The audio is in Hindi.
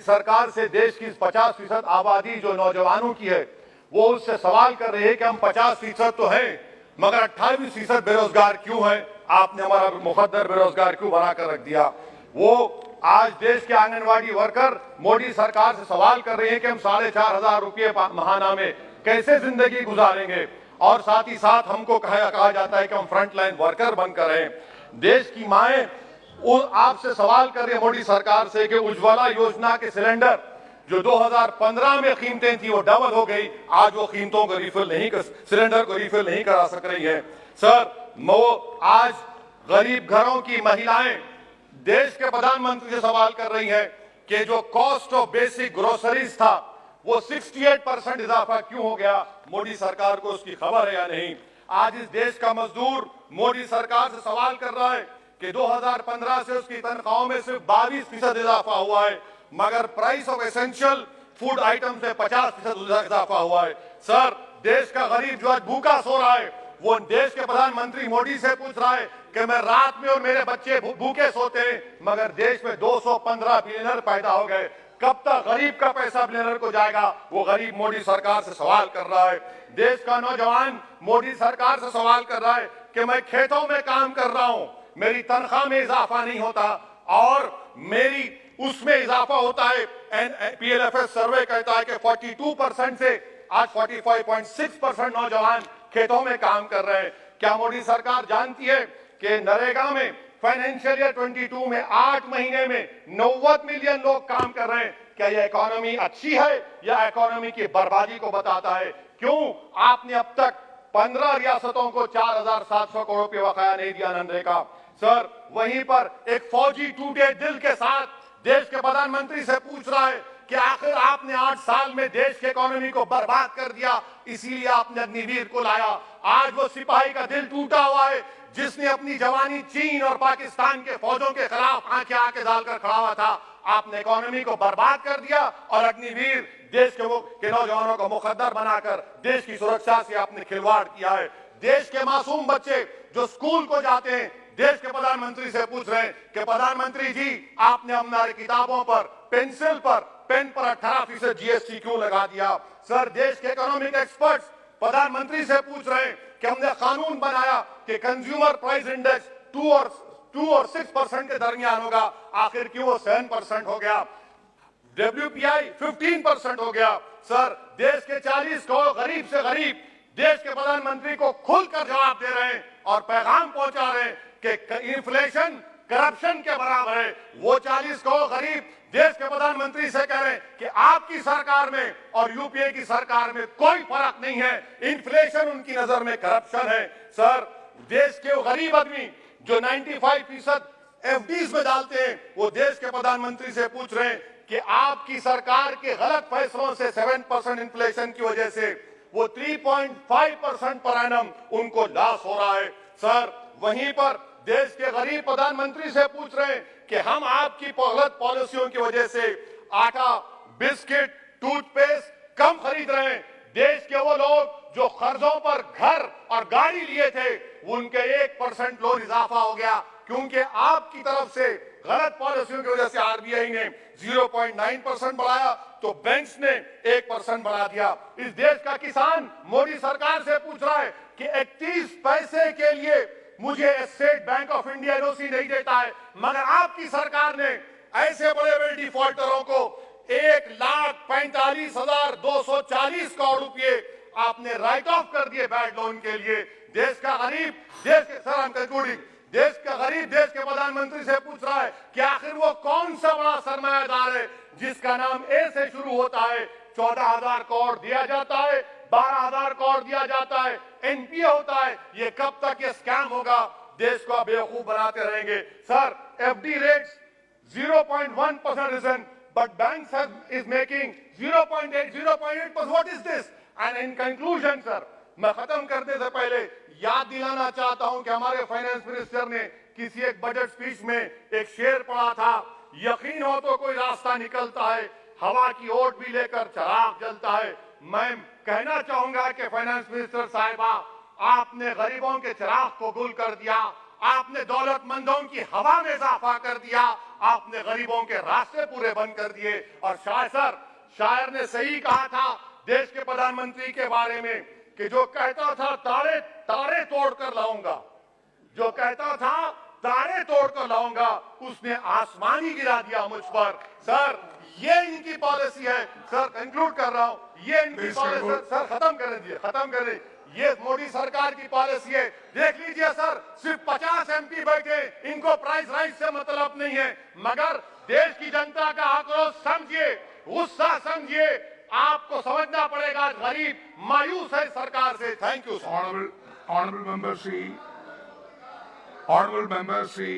सरकार से देश की 50% आबादी जो नौजवानों की है, वो उससे सवाल कर रही है कि हम 50% तो हैं, मगर 28% बेरोजगार क्यों है? आपने हमारा मुकद्दर बेरोजगार क्यों बनाकर रख दिया? वो आज देश के आंगनवाड़ी वर्कर मोदी सरकार से सवाल कर रहे हैं कि हम 4,500 रुपये महाना में कैसे जिंदगी गुजारेंगे, और साथ ही साथ हमको कहा जाता है कि हम फ्रंट लाइन वर्कर बनकर हैं। देश की माएं आपसे सवाल कर रही है मोदी सरकार से कि उज्ज्वला योजना के सिलेंडर जो 2015 में कीमतें थी वो डबल हो गई, आज वो कीमतों को रिफिल नहीं कर, सिलेंडर को रिफिल नहीं करा सक रही है। सर, वो आज गरीब घरों की महिलाएं देश के प्रधानमंत्री से सवाल कर रही हैं कि जो कॉस्ट ऑफ बेसिक ग्रोसरीज था वो 68% इजाफा क्यों हो गया? मोदी सरकार को उसकी खबर है या नहीं? आज इस देश का मजदूर मोदी सरकार से सवाल कर रहा है कि 2015 से उसकी तनख्वाहों में सिर्फ 22% इजाफा हुआ है, मगर price of essential food item से 50% इजाफा हुआ है। सर, देश का गरीब जो आज भूखा सो रहा है, वो देश के प्रधानमंत्री मोदी से पूछ रहा है कि मैं रात में और मेरे बच्चे भूखे सोते हैं, मगर देश में 215 बिलियनर पैदा हो गए। कब तक गरीब का पैसा बिलियनर को जाएगा? वो गरीब मोदी सरकार से सवाल कर रहा है। देश का नौजवान मोदी सरकार से सवाल कर रहा है कि मैं खेतों में काम कर रहा हूं, मेरी तनख्वाह में इजाफा नहीं होता और मेरी उसमें इजाफा होता है। PLFS सर्वे कहता है कि 42% से आज 45.6% नौजवान खेतों में काम कर रहे हैं। क्या मोदी सरकार जानती है कि नरेगा में फाइनेंशियल ईयर 22 में 8 महीने में 90 मिलियन लोग काम कर रहे हैं? क्या यह इकोनॉमी अच्छी है या इकोनॉमी की बर्बादी को बताता है? क्यों आपने अब तक 15 रियासतों को 4,700 करोड़ रुपए बकाया नहीं दिया मनरेगा? सर, वहीं पर एक फौजी टूटे दिल के साथ देश के प्रधानमंत्री से पूछ रहा है कि आखिर आपने 8 साल में देश की इकोनॉमी को बर्बाद कर दिया, इसीलिए आपने अग्निवीर को लाया। आज वो सिपाही का दिल टूटा हुआ है जिसने अपनी जवानी चीन और पाकिस्तान के फौजों के खिलाफ आंखें डालकर खड़ा हुआ था। आपने इकोनॉमी को बर्बाद कर दिया और अग्निवीर देश के नौजवानों को मुकद्दर बनाकर देश की सुरक्षा से आपने खिलवाड़ किया है। देश के मासूम बच्चे जो स्कूल को जाते हैं, देश के प्रधानमंत्री से पूछ रहे हैं कि प्रधानमंत्री जी, आपने हमारी किताबों पर, पेंसिल पर, पेन पर 18% GST क्यों लगा दिया? सर, देश के इकोनॉमिक एक्सपर्ट्स प्रधानमंत्री से पूछ रहे हैं कि हमने कानून बनाया कि कंज्यूमर प्राइस इंडेक्स 2 और 6% के दरमियान होगा, आखिर क्यों वो 7% हो गया? WPI 15% हो गया। सर, देश के 40 करोड़ गरीब से गरीब देश के प्रधानमंत्री को खुलकर जवाब दे रहे हैं और पैगाम पहुंचा रहे हैं कि इन्फ्लेशन करप्शन के बराबर है। वो 40 करोड़ गरीब देश के प्रधानमंत्री से कह रहे हैं कि आपकी सरकार में और यूपीए की सरकार में कोई फर्क नहीं है, इन्फ्लेशन उनकी नजर में करप्शन है। सर, देश के गरीब आदमी जो 95% FDs में डालते हैं, वो देश के प्रधानमंत्री से पूछ रहे हैं कि आपकी सरकार के गलत फैसलों से 7% इन्फ्लेशन की वजह से वो 3.5% पर एनम उनको लॉस हो रहा है। सर, वहीं पर देश के गरीब प्रधानमंत्री से पूछ रहे हैं कि हम आपकी गलत पॉलिसियों की वजह से आटा, बिस्किट, टूथपेस्ट कम खरीद रहे हैं। देश के वो लोग जो कर्जों पर घर और गाड़ी लिए थे, उनके 1% लोन इजाफा हो गया, क्योंकि आपकी तरफ से गलत पॉलिसियों की वजह से RBI ने 0.9% बढ़ाया तो बैंक्स ने 1% बढ़ा दिया। इस देश का किसान मोदी सरकार से पूछ रहा है कि 31 पैसे के लिए मुझे state bank of India NOC नहीं देता है, मगर आपकी सरकार ने ऐसे बड़े बड़े डिफॉल्टरों को 1,45,240 करोड़ रुपए आपने राइट ऑफ कर दिए बैड लोन के लिए। देश का गरीब देश के प्रधानमंत्री से पूछ रहा है कि आखिर वो कौन सा बड़ा सरमायादार है जिसका नाम A से शुरू होता है, 14,000 करोड़ दिया जाता है, 12,000 करोड़ दिया जाता है, NPA होता है। ये कब तक ये स्कैम होगा? देश को बेवकूफ बनाते रहेंगे। Sir, FD rates 0.1% risen, but banks is making 0.8, 0.8%. What is this? And in conclusion, sir, मैं खत्म करने से पहले याद दिलाना चाहता हूं कि हमारे फाइनेंस मिनिस्टर ने किसी एक बजट स्पीच में एक शेर पढ़ा था, यकीन हो तो कोई रास्ता निकलता है, हवा की ओट भी लेकर चिराग जलता है। मैं कहना चाहूंगा कि फाइनेंस मिनिस्टर साहिबा, आपने गरीबों के चिराग को गुल कर दिया, आपने दौलतमंदों की हवा में इजाफा कर दिया, आपने गरीबों के रास्ते पूरे बंद कर दिए। और शायर ने सही कहा था देश के प्रधानमंत्री के बारे में कि जो कहता था तारे तारे तोड़कर लाऊंगा, जो कहता था तारे तोड़कर लाऊंगा, उसने आसमान ही गिरा दिया मुझ पर। सर ये इनकी पॉलिसी है। सर कंक्लूड कर रहा हूं, ये इनकी पॉलिसी। सर खत्म करें। ये मोदी सरकार की पॉलिसी है। देख लीजिए सर, सिर्फ 50 एमपी बैठे, इनको प्राइस राइज से मतलब नहीं है, मगर देश की जनता का आक्रोश समझिए, गुस्सा समझिए। आपको समझना पड़ेगा गरीब मायूस है सरकार से। Thank you. Honorable member Sri